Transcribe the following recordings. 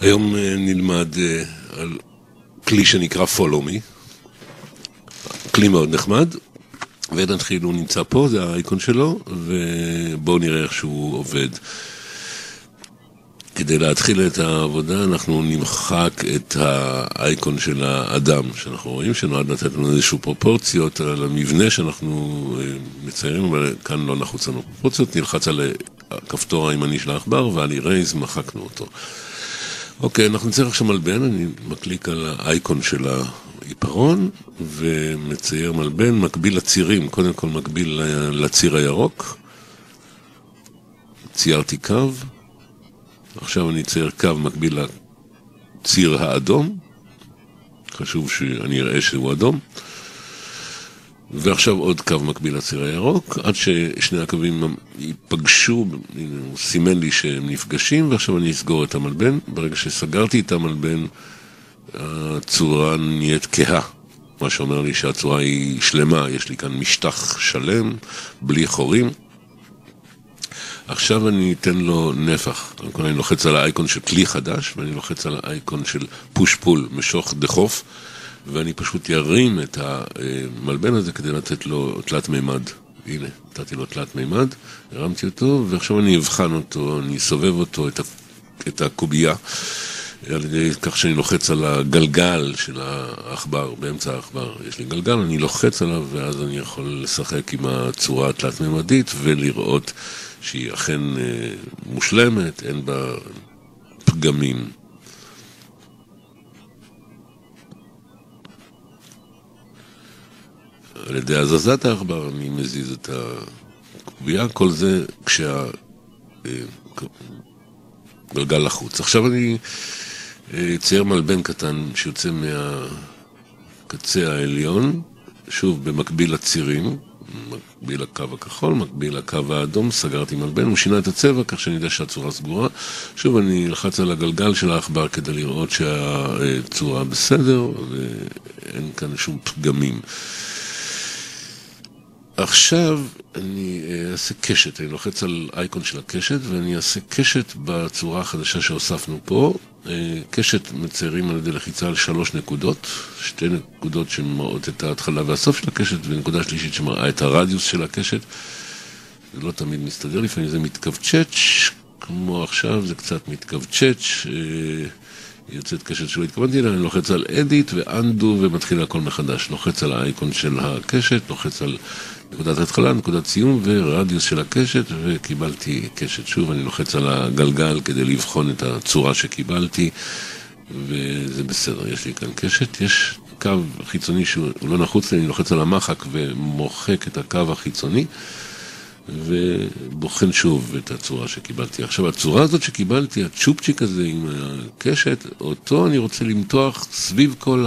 היום נלמד על כלי שנקרא Follow Me, כלי מאוד נחמד, ונתחיל, הוא נמצא פה, זה האייקון שלו, ובואו נראה איך שהוא עובד. כדי להתחיל את העבודה אנחנו נמחק את האייקון של האדם שאנחנו רואים, שנועד לתת לנו איזשהו פרופורציות על המבנה שאנחנו מציירים, אבל כאן לא נחוץ לנו פרופורציות, נלחץ על הכפתור הימני של העכבר ועל Erase מחקנו אותו. אוקיי, אנחנו נצטרך עכשיו מלבן, אני מקליק על האייקון של העיפרון ומצייר מלבן מקביל לצירים, קודם כל מקביל לציר הירוק, ציירתי קו, עכשיו אני אצייר קו מקביל לציר האדום, חשוב שאני אראה שהוא אדום, ועכשיו עוד קו מקביל לציר הירוק, עד ששני הקווים ייפגשו, הוא סימן לי שהם נפגשים, ועכשיו אני אסגור את המלבן. ברגע שסגרתי את המלבן, הצורה נהיית כהה, מה שאומר לי שהצורה היא שלמה, יש לי כאן משטח שלם, בלי חורים. עכשיו אני אתן לו נפח, אני לוחץ על האייקון של כלי חדש, ואני לוחץ על האייקון של פוש פול, משוך דחוף, ואני פשוט ירים את המלבן הזה כדי לתת לו תלת מימד. הנה, נתתי לו תלת מימד, הרמתי אותו, ועכשיו אני אבחן אותו, אני אסובב אותו, את הקובייה, על ידי כך שאני לוחץ על הגלגל של העכבר, באמצע העכבר יש לי גלגל, אני לוחץ עליו, ואז אני יכול לשחק עם הצורה התלת מימדית, ולראות שהיא אכן מושלמת, אין בה פגמים. על ידי הזזת העכבר אני מזיז את הקובייה, כל זה כשהגלגל לחוץ. עכשיו אני אצייר מלבן קטן שיוצא מהקצה העליון, שוב במקביל לצירים, מקביל לקו הכחול, מקביל לקו האדום, סגרתי מלבן, הוא שינה את הצבע כך שאני יודע שהצורה סגורה. שוב אני לחץ על הגלגל של העכבר כדי לראות שהצורה בסדר ואין כאן שום פגמים. עכשיו אני אעשה קשת, אני לוחץ על אייקון של הקשת ואני אעשה קשת בצורה החדשה שהוספנו פה. קשת מציירים על ידי לחיצה על 3 נקודות, 2 נקודות שמראות את ההתחלה והסוף של הקשת, ונקודה שלישית שמראה את הרדיוס של הקשת. זה לא תמיד מסתדר, לפעמים זה מתכווצ'ץ', כמו עכשיו זה קצת מתכווצ'ץ', יוצאת קשת שלא התכוונתי אליה, אני לוחץ על Edit ו-Undo ומתחיל הכל מחדש. לוחץ על האייקון של הקשת, לוחץ על נקודת התחלה, נקודת סיום ורדיוס של הקשת, וקיבלתי קשת. שוב אני לוחץ על הגלגל כדי לבחון את הצורה שקיבלתי, וזה בסדר, יש לי כאן קשת. יש קו חיצוני שהוא לא נחוץ לי, אני לוחץ על המחק ומוחק את הקו החיצוני, ובוחן שוב את הצורה שקיבלתי. עכשיו הצורה הזאת שקיבלתי, הצ'ופצ'יק הזה עם הקשת, אותו אני רוצה למתוח סביב כל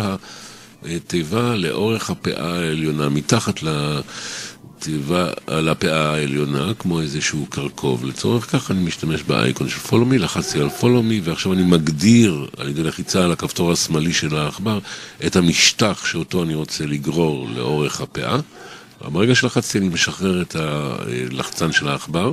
התיבה לאורך הפאה העליונה, מתחת לתיבה על הפאה העליונה, כמו איזשהו קרקוב. לצורך כך אני משתמש באייקון של Follow Me, לחצתי על Follow Me, ועכשיו אני מגדיר על ידי לחיצה על הכפתור השמאלי של העכבר את המשטח שאותו אני רוצה לגרור לאורך הפאה. ברגע שלחצתי אני משחרר את הלחצן של העכבר,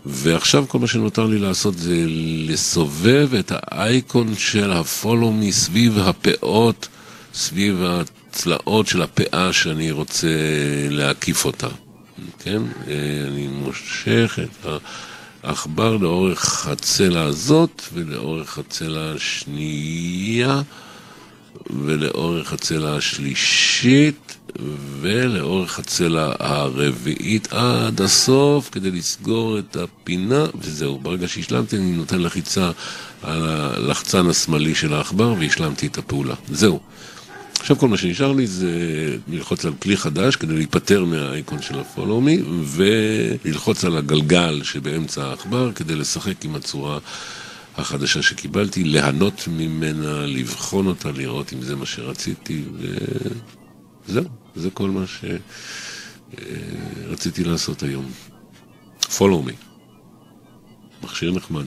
ועכשיו כל מה שנותר לי לעשות זה לסובב את האייקון של ה-Follow Me סביב הפאות, סביב הצלעות של הפאה שאני רוצה להקיף אותה. כן? אני מושך את העכבר לאורך הצלע הזאת ולאורך הצלע השנייה ולאורך הצלע השלישית ולאורך הצלע הרביעית עד הסוף כדי לסגור את הפינה, וזהו. ברגע שהשלמתי אני נותן לחיצה על הלחצן השמאלי של העכבר והשלמתי את הפעולה. זהו. עכשיו כל מה שנשאר לי זה ללחוץ על כלי חדש כדי להיפטר מהאייקון של ה-Follow Me, וללחוץ על הגלגל שבאמצע העכבר כדי לשחק עם הצורה החדשה שקיבלתי, ליהנות ממנה, לבחון אותה, לראות אם זה מה שרציתי, וזהו, זה כל מה שרציתי לעשות היום. Follow Me, מכשיר נחמד.